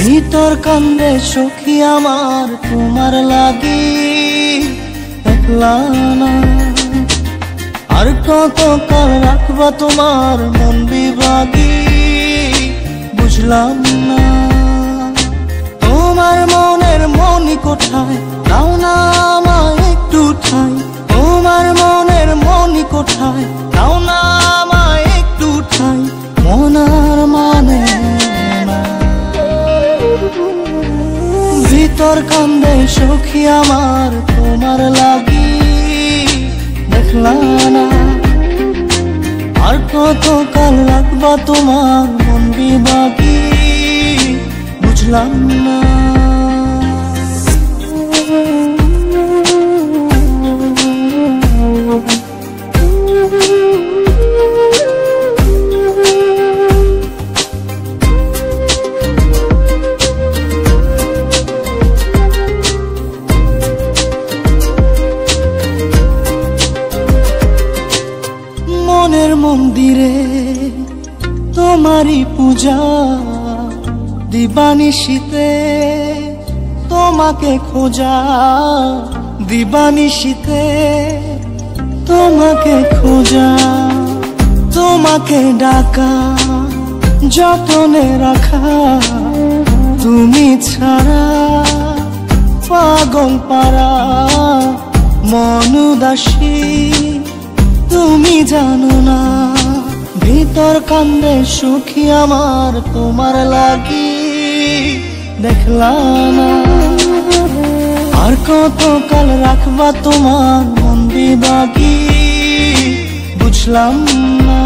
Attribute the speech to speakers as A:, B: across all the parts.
A: ভিতর কান্দে সখী আমার তোমার লাগি, একলা না। আর কত কাল রাখবা তোমার মন বিভাগী, বুঝলাম না। তোমার মনের মনি কোথায়, দাও না আমায় একটু ঠাই। তোমার মনের মনি কোথায়, দাও না আমায় একটু ঠাই। মনার মানে না। ভিতর কান্দে সখী আমার তোমার লাগি, দেখলা না। আর কত কাল রাখবা তোমার মন বিভাগী, বুঝলাম না। মনের মন্দিরে তোমারই পূজা, দিবানিশীতে তোমাকে খোঁজা, দিবানিশীতে তোমাকে খোঁজা। তোমাকে ডাকা, যতনে রাখা, তুমি ছাড়া পাগল পারা মন উদাসী, তুমি জানো না। ভিতর কান্দে সুখী আমার তোমার লাগি, দেখলা না। আর কত কাল রাখবা তোমার মন বিভাগী, বুঝলাম না।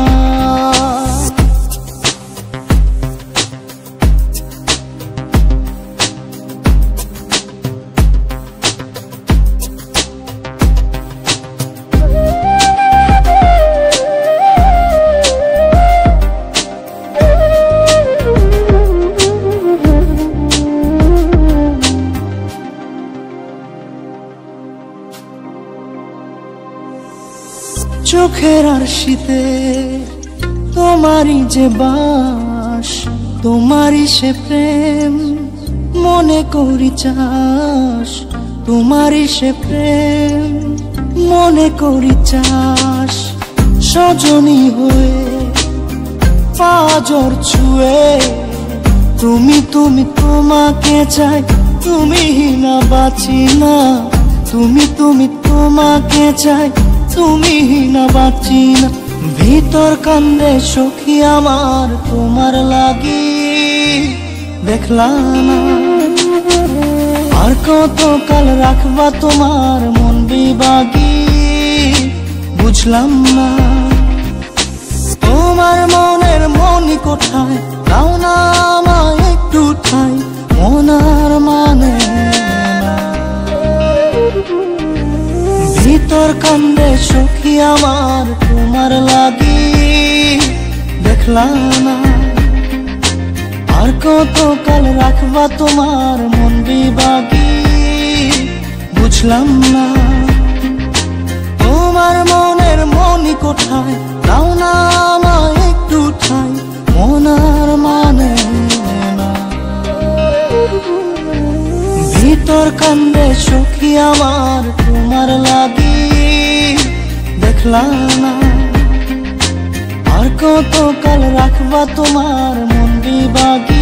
A: চোখের আরশিতে তোমারই যে বাস, তোমারই সে প্রেম মনে করি চাস। তোমারই সে প্রেম মনে করি চাস। সজনী হয়ে পাজর ছুঁয়ে তুমি তুমি তোমাকে চাই, তুমি না বাঁচি না। তুমি তুমি তোমাকে চাই, তুমি না বাঁচি না। ভিতর কান্দে সখী আমার তোমার লাগি, দেখলা না। আর কত কাল রাখবা তোমার মন বিভাগী, বুঝলাম না। তোমার মনের মনি কোথায়, দাও না আমায় একটু ঠাই। মনার মানে না। ভিতর কান্দে সখী আমার তোমার লাগি, দেখলা না। আর কত কাল রাখবা তোমার মন বিভাগী, বুঝলাম না। তোমার মনের মনি কোথায়, দাও না আমায় একটু ঠাই। মনার মানে না। ভিতর কান্দে সখী আমার তোমার লাগি, দেখলা না। আর কত কাল রাখবা তোমার মন বিভাগী,